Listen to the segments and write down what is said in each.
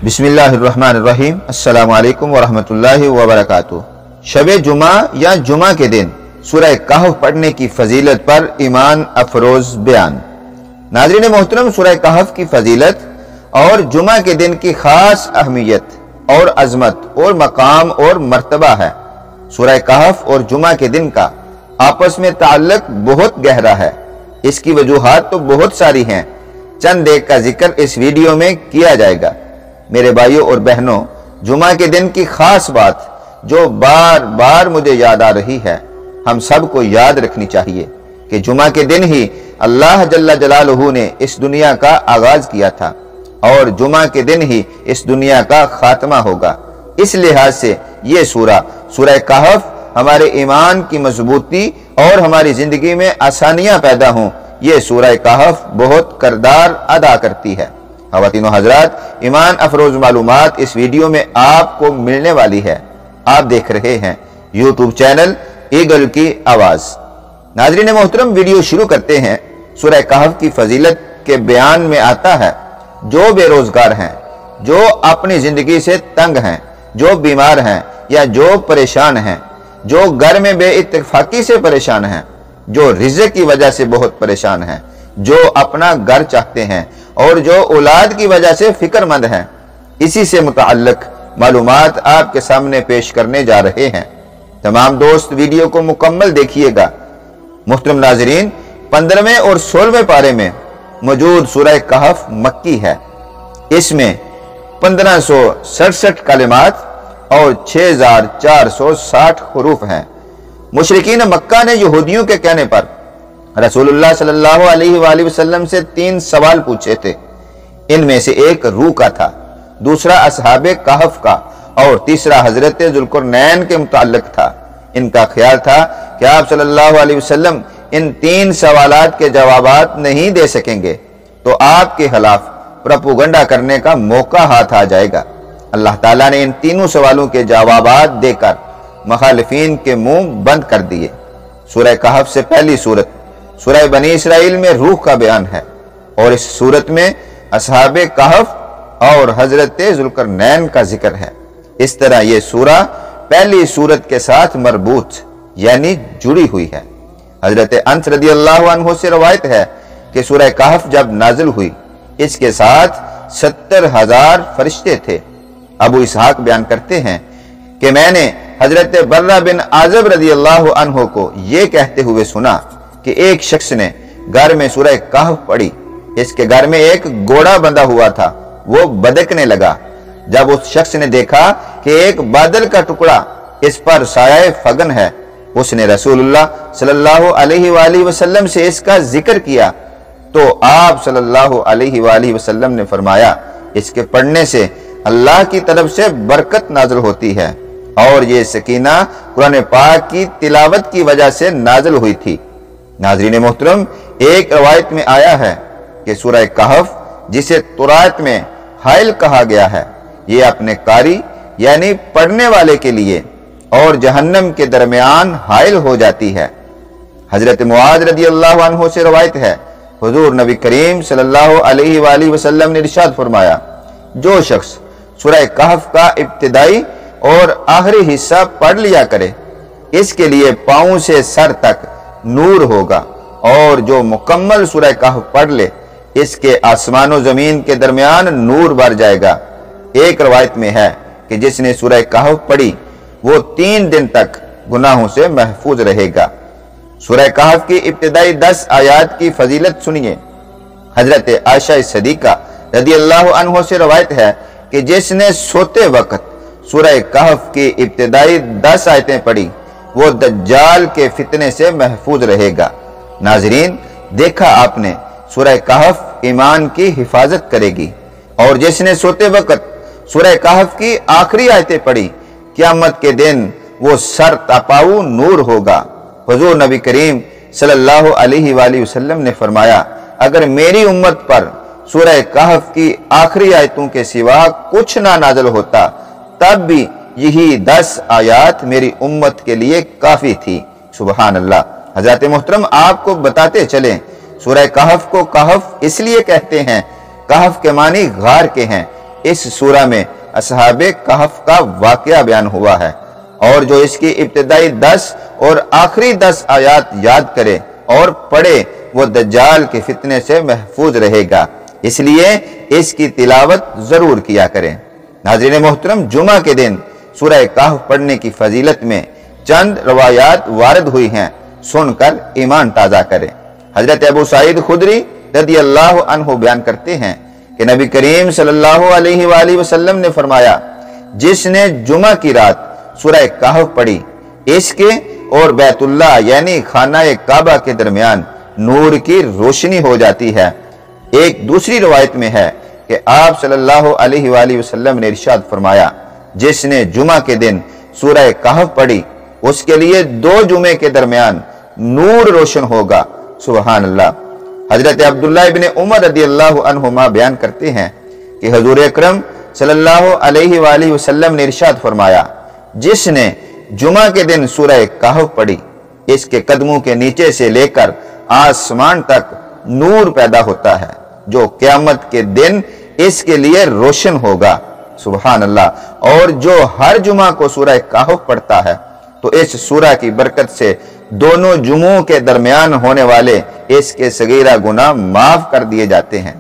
बिस्मिल्लाहिर्रहमानिर्रहीम। अस्सलामु अलैकुम वरहमतुल्लाहि वबरकातुहू। शब जुमा या जुमा के दिन सूरह कहफ पढ़ने की फजीलत पर ईमान अफरोज बयान। नाज़रीन मोहतरम, सूरह कहफ की फजीलत और जुमा के दिन की खास अहमियत और अजमत और मकाम और मर्तबा है। सूरह कहफ और जुमा के दिन का आपस में ताल्लुक बहुत गहरा है। इसकी वजूहात तो बहुत सारी हैं, चंद एक का जिक्र इस वीडियो में किया जाएगा। मेरे भाइयों और बहनों, जुमा के दिन की खास बात जो बार बार मुझे याद आ रही है, हम सबको याद रखनी चाहिए कि जुमा के दिन ही अल्लाह जल्ला जलालहू ने इस दुनिया का आगाज किया था और जुमा के दिन ही इस दुनिया का खात्मा होगा। इस लिहाज से ये सूरह कहफ हमारे ईमान की मजबूती और हमारी जिंदगी में आसानियां पैदा हों, ये सूरह कहफ बहुत किरदार अदा करती है। ख़वातीन व हज़रात, ईमान अफरोज मालूमात इस वीडियो में आपको मिलने वाली है। आप देख रहे हैं यूट्यूब चैनल ईगल की आवाज। नाज़रीन मोहतरम, वीडियो शुरू करते हैं। सूरह कहफ की फजीलत के बयान में आता है, जो बेरोजगार हैं, जो अपनी जिंदगी से तंग हैं, जो बीमार हैं या जो परेशान हैं, जो घर में बेइत्तेफाकी से परेशान हैं, जो रिज़्क़ की वजह से बहुत परेशान हैं, जो अपना घर चाहते हैं और जो औलाद की वजह से फिक्रमंद हैं, इसी से मुताल्लिक मालूमात आपके सामने पेश करने जा रहे हैं। तमाम दोस्त वीडियो को मुकम्मल देखिएगा। मुहतरम नाज़रीन, 15वें और 16वें पारे में मौजूद सूरह कहफ मक्की है। इसमें 1567 कलिमात और 6460 हुरूफ हैं। मुशरिकीन मक्का ने यहूदियों के कहने पर रसूलुल्लाह सल्लल्लाहु अलैहि वसल्लम से 3 सवाल पूछे थे। इनमें से एक रूह का था, दूसरा असहाबे कहफ का और तीसरा हजरत जुल्करनैन के मुताल्लिक था। इनका ख्याल था कि आप सल्लल्लाहु अलैहि वसल्लम इन 3 सवालात के जवाबात नहीं दे सकेंगे तो आपके खिलाफ प्रोपेगेंडा करने का मौका हाथ आ जाएगा। अल्लाह ताला ने इन तीनों सवालों के जवाबात देकर मुखालिफीन के मुंह बंद कर दिए। सूरह कहफ से पहली सूरत सूरह बनी इसराइल में रूह का बयान है और इस सूरत में असहाबे कहफ और हजरत जुल्करनैन का जिक्र है। इस तरह यह सूरह पहली सूरत के साथ मरबूत यानी जुड़ी हुई है। हजरत अनस रदियल्लाहु अन्हु से रवायत है कि सूरह कहफ जब नाजिल हुई, इसके साथ 70,000 फरिश्ते थे। अबू इसहाक बयान करते हैं कि मैंने हजरत बर्रा बिन आज़ब रदियल्लाहु अन्हु को यह कहते हुए सुना कि एक शख्स ने घर में सूरह कहफ पढ़ी। इसके घर में एक घोड़ा बंधा हुआ था, वो बदकने लगा। जब उस शख्स ने देखा कि एक बादल का टुकड़ा इस पर साया फगन है, उसने रसूलुल्लाह सल्लल्लाहु अलैहि वसल्लम से इसका जिक्र किया तो आप सल्लल्लाहु अलैहि वसल्लम ने फरमाया, इसके पढ़ने से अल्लाह की तरफ से बरकत नाजिल होती है और ये सकीना कुरान पाक की तिलावत की वजह से नाजिल हुई थी। नाज़रीन मोहतरम, एक रवायत में आया है कि सूरह कहफ, जिसे तुरात में हाइल कहा गया है, ये अपने कारी यानी पढ़ने वाले के लिए और जहन्नम के दरमियान हाइल हो जाती है। हजरत मुआज रदियल्लाहु अन्हु से रवायत है, हुजूर नबी करीम सल्लल्लाहु अलैहि वसल्लम ने इरशाद फरमाया, जो शख्स सूरह कहफ का इब्तिदाई और आखिरी हिस्सा पढ़ लिया करे, इसके लिए पांव से सर तक नूर होगा, और जो मुकम्मल सूरह कहफ पढ़ ले, इसके आसमान और जमीन के दरमियान नूर भर जाएगा। एक रवायत में है कि जिसने सूरह कहफ पढ़ी वो 3 दिन तक गुनाहों से महफूज रहेगा। सूरह कहफ की इब्तिदाई 10 आयात की फजीलत सुनिए। हजरत आयशा सदीका रदियल्लाहु अन्हा से रवायत है कि जिसने सोते वक्त सूरह कहफ की इब्तिदाई 10 आयतें पढ़ी, वो दज्जाल के फितने से महफूज रहेगा। नाजरीन, देखा आपने, सूरह कहफ ईमान की हिफाजत करेगी। और जिसने सोते वक्त सूरह कहफ की आखिरी आयतें पढ़ी, क़यामत के दिन वो सर तपाऊ नूर होगा। हुजूर नबी करीम सल्लल्लाहु अलैहि वसल्लम ने फरमाया, अगर मेरी उम्मत पर सूरह कहफ की आखिरी आयतों के सिवा कुछ ना नाज़िल होता, तब भी यही 10 आयात मेरी उम्मत के लिए काफी थी। सुबहान अल्लाह। हजरत मोहतरम, आपको बताते चलें, सूरह कहफ को कहफ इसलिए कहते हैं, कहफ के मानी गार के हैं, इस सूरा में असहाबे कहफ का वाकया बयान हुआ है, और जो इसकी इब्तिदाई 10 और आखिरी 10 आयात याद करे और पढ़े वो दज्जाल के फितने से महफूज रहेगा, इसलिए इसकी तिलावत जरूर किया करें। नाज़रीन मोहतरम, जुमा के दिन सूरह कहफ पढ़ने की फजीलत में चंद रवायात वारद हुई हैं, सुनकर ईमान ताज़ा करें। हजरत अबू सईद खुदरी रज़ी अल्लाह अन्हु बयान करते हैं कि नबी करीम सल्लल्लाहु अलैहि वसल्लम ने फरमाया, जिसने जुमा की रात सूरह कहफ पढ़ी, इसके और बैतुल्लाह यानी खाना काबा के दरमियान नूर की रोशनी हो जाती है। एक दूसरी रवायत में है कि आप सल्लल्लाहु अलैहि वसल्लम ने इरशाद फरमाया, जिसने जुमा के दिन सूरह कहफ पढ़ी, उसके लिए 2 जुमे के दरमियान नूर रोशन होगा। सुभान अल्लाह। हजरत अब्दुल्लाह इब्न उमर रदियल्लाहु अन्हुमा बयान करते हैं कि हुजूर अकरम सल्लल्लाहु अलैहि वसल्लम ने इरशाद फरमाया, जिसने जुमा के दिन सूरह कहफ पढ़ी, इसके कदमों के नीचे से लेकर आसमान तक नूर पैदा होता है, जो क़यामत के दिन इसके लिए रोशन होगा। सुभान अल्लाह। और जो हर जुमा को सूरह कहफ पढ़ता है, तो इस सूरा की बरकत से दोनों जुमों के दरमियान होने वाले इसके सगीरा गुनाह माफ कर दिए जाते हैं।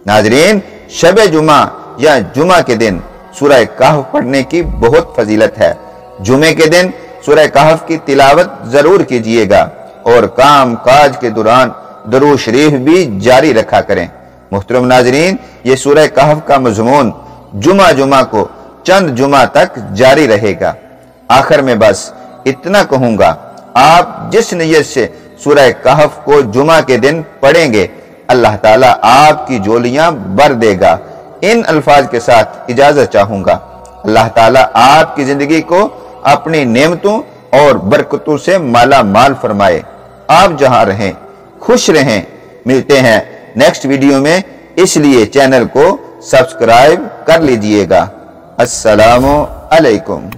नाजरीन, शब जुमा या जुमा के दिन सूरह कहफ पढ़ने की बहुत फजीलत है। जुमे के दिन सूरह कहफ की तिलावत जरूर कीजिएगा और काम काज के दौरान दरूद शरीफ भी जारी रखा करें। मुहतरम नाजरीन, ये सूरह कहफ का मजमून जुमा जुमा को चंद जुमा तक जारी रहेगा। आखिर में बस इतना कहूंगा, आप जिस नियत से सूरह कहफ को जुमा के दिन पढ़ेंगे, अल्लाह ताला आपकी झोलियां भर देगा। इन अल्फाज के साथ इजाजत चाहूंगा। अल्लाह ताला आपकी जिंदगी को अपनी नेमतों और बरकतों से माला माल फरमाए। आप जहां रहें खुश रहें। मिलते हैं नेक्स्ट वीडियो में, इसलिए चैनल को सब्सक्राइब कर लीजिएगा। अस्सलामु अलैकुम।